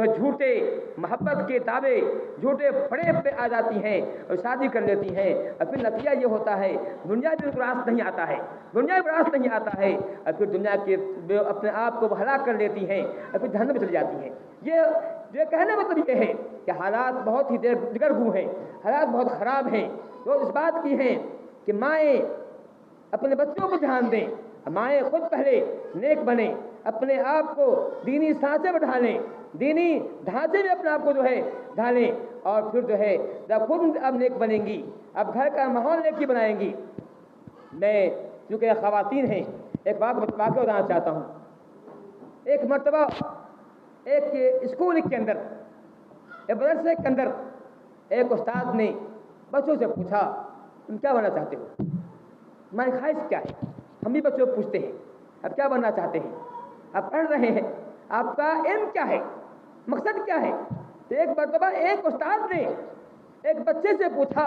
جو جھوٹے محبت کے دعوے جھوٹے فریب پہ آ جاتی ہیں اور شادی کر لیتی ہیں، اور پھر نتیجہ یہ ہوتا ہے دنیا بھی راست نہیں آتا ہے، دنیا بھی راست نہیں آتا ہے، اور پھر دنیا کے اپنے آپ کو ہلاک کر لیتی ہیں اور پھر جہنم میں چلی جاتی ہیں۔ یہ کہنے کا مطلب یہ ہے کہ حالات بہت ہی دگرگوں ہیں، حالات بہت خراب ہیں، جو اس بات کی ہیں کہ مائیں اپنے بچوں کو دھیان دیں، مائیں خود پہلے نیک بنیں، اپنے آپ کو دینی سانچے میں ڈھالیں، دینی ڈھانچے میں اپنے آپ کو ڈھالیں، اور پھر جب خود اب نیک بنیں گی، اب گھر کا ماحول نیکی بنائیں گی۔ میں چونکہ خواتین ہیں ایک واقعہ بتانا چاہتا ہوں۔ ایک مرتبہ ایک اسکول کے اندر، ایک مدرسے کے اندر ایک استاد نے بچوں سے پوچھا تم کیا بننا چاہتے ہو؟ تمہاری خواہش کیا ہے؟ ہم بھی بچوں کو پوچھتے ہیں اب کیا بننا چاہتے ہیں، آپ پڑھ رہے ہیں، آپ کا ایم کیا ہے، مقصد کیا ہے؟ تو ایک مرتبہ ایک استاد نے ایک بچے سے پوچھا،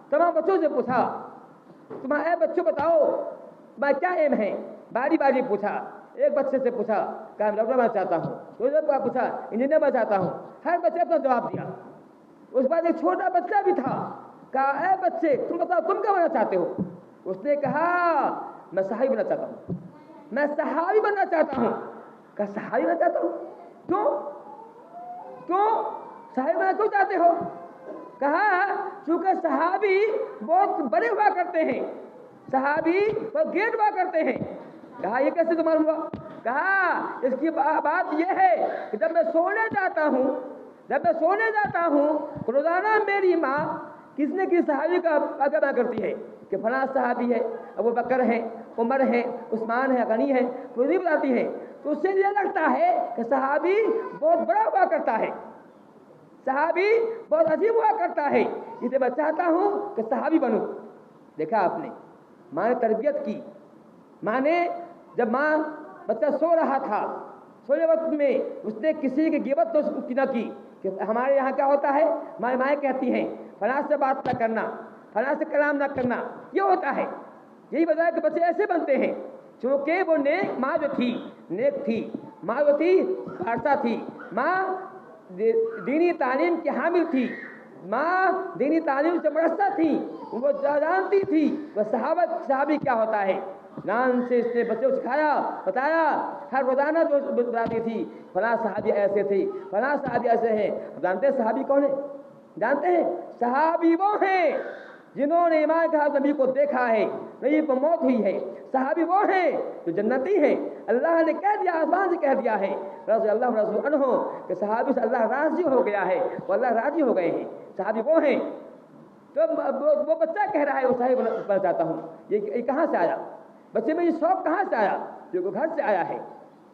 تمام بچوں سے پوچھا تمہارے بچوں بتاؤ تمہارا کیا ایم ہے؟ باری باری پوچھا، ایک بچے سے پوچھا کہ میں ڈاکٹر بننا چاہتا ہوں، دوسرے کو پوچھا انجینئر بننا چاہتا ہوں، ہر بچے اپنا جواب دیا۔ اس کے بعد ایک چھوٹا بچہ بھی تھا، کہا اے بچے تم بتاؤ تم کیا بننا چاہتے ہو؟ اس نے کہا میں صحابی بننا چاہتا ہوں، میں صحابی بننا چاہتا ہوں۔ کہا صحابی بننا چاہتا ہوں، کیوں صحابی بننا کیوں چاہتے ہو؟ کہا چونکہ صحابی بہت بڑے ہوا کرتے ہیں، صحابی بہت گریٹ ہوا کرتے ہیں۔ کہا یہ کیسے تمہارا ہوا؟ کہا اس کی بات یہ ہے کہ جب میں سونے جاتا ہوں روزانہ میری ماں کس نے کسی صحابی کا بیان کرتی ہے کہ فلاں صحابی ہے، ابو بکر ہے، عمر ہے، عثمان ہے، غنی ہے، تو نہیں بتاتی ہے، تو اس سے یہ لگتا ہے کہ صحابی بہت بڑا ہوا کرتا ہے، صحابی بہت عظیم ہوا کرتا ہے، اسے میں چاہتا ہوں کہ صحابی بنوں۔ دیکھا آپ نے ماں نے تربیت کی، ماں نے جب بچہ سو رہا تھا، سونے وقت میں اس نے کسی کی غیبت نہ کی کہ ہمارے یہاں کیا ہوتا ہے، ہماری مائیں کہتی ہیں فلاں سے بات نہ کرنا، فلاں سے کلام نہ کرنا، یہ ہوتا ہے۔ یہی وجہ ہے کہ بچے ایسے بنتے ہیں، چونکہ وہ نیک ماں جو تھی، نیک تھی، ماں جو تھی فارسہ تھی، ماں دینی تعلیم کی حامل تھی، ماں دینی تعلیم سے مرسہ تھی، وہ جانتی تھی وہ صحابی کیا ہوتا ہے۔ نام سے اس نے بچوں کو سکھایا، بتایا، ہر روزانہ جو بتاتی تھی فلاں صحابی ایسے تھے، فلاں صحابی ایسے ہیں۔ جانتے ہیں صحابی کون ہے؟ جانتے ہیں صحابی وہ ہیں جنہوں نے ایمان کے ساتھ نبی کو دیکھا ہے، نبی کو موت ہوئی ہے۔ صحابی وہ ہیں جو جنتی ہیں، اللہ نے کہہ دیا، آسمان سے کہہ دیا ہے رضی اللہ رضو عنہ کہ صحابی سے اللہ راضی ہو گیا ہے، وہ اللہ راضی ہو گئے ہیں، صحابی وہ ہیں۔ تو وہ بچہ کہہ رہا ہے وہ صحابی بننا چاہتا ہوں، یہ کہاں سے آیا؟ بچے میں یہ شوق کہاں سے آیا؟ جو گھر سے آیا ہے۔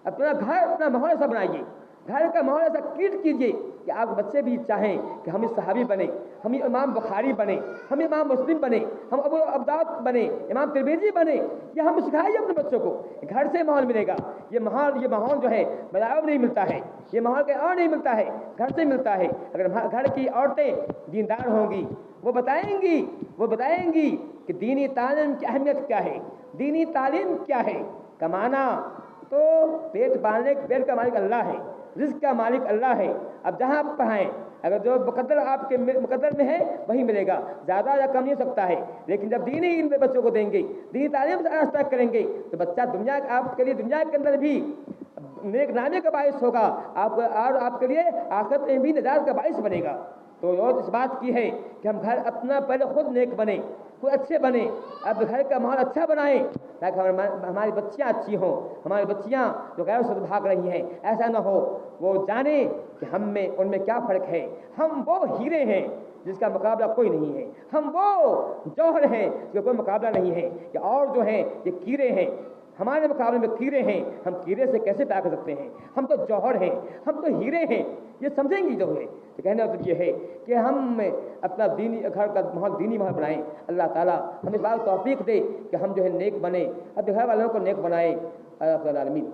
اپنا گھر، اپنا ماحول ایسا بنائیے، گھر کا ماحول ایسا کریٹ کیجیے کہ آپ بچے بھی چاہیں کہ ہم صحابی بنیں، ہم امام بخاری بنیں، ہم امام مسلم بنیں، ہم ابو عبداللہ بنیں، امام ترمذی بنیں۔ یہ ہم سکھائیے اپنے بچوں کو، گھر سے ماحول ملے گا۔ یہ ماحول جو ہے بازاروں میں نہیں ملتا ہے، یہ ماحول کہیں اور نہیں ملتا ہے، گھر سے ملتا ہے۔ اگر گھر کی عورتیں دیندار ہوں گی، وہ بتائیں گی کہ دینی تعلیم کی اہمیت کیا ہے، دینی تعلیم کیا ہے۔ کمانا تو پیٹ کا مالک اللہ ہے، رزق کا مالک اللہ ہے۔ اب جہاں آپ پڑھائیں، اگر جو مقدر آپ کے مقدر میں ہے وہی ملے گا، زیادہ یا کم نہیں ہو سکتا ہے۔ لیکن جب دینی علم بچوں کو دیں گے، دینی تعلیم سے آراستہ کریں گے، تو بچہ آپ کے لیے دنیا کے اندر بھی نیک نامی کا باعث ہوگا، اور آپ کے لیے آخرت میں بھی نجات کا باعث بنے گا۔ تو اس بات کی ہے کہ ہم گھر اپنا پہلے خود نیک بنیں، خود اچھے بنیں، اب گھر کا ماحول اچھا بنائیں تاکہ ہماری بچیاں اچھی ہوں، ہماری بچیاں جو غیر سے بھاگ رہی ہیں ایسا نہ ہو، وہ جانیں کہ ہم میں ان میں کیا فرق ہے۔ ہم وہ ہیرے ہیں جس کا مقابلہ کوئی نہیں ہے، ہم وہ جوہر ہیں جس کا کوئی مقابلہ نہیں ہے، کہ اور جو ہیں یہ کیڑے ہیں، ہمارے مقابلے میں کیڑے ہیں، ہم کیڑے سے کیسے پیدا کر سکتے ہیں؟ ہم تو جوہر ہیں، ہم تو ہیرے ہیں، یہ سمجھیں گی جو ہے۔ تو کہنے کا مطلب یہ ہے کہ ہم اپنا دینی گھر کا ماحول دینی ماحول بنائیں۔ اللہ تعالیٰ ہمیں اس بات توفیق دے کہ ہم جو ہے نیک بنیں، اپنے گھر والوں کو نیک بنائیں۔ اللہ تعالیٰ عالمین۔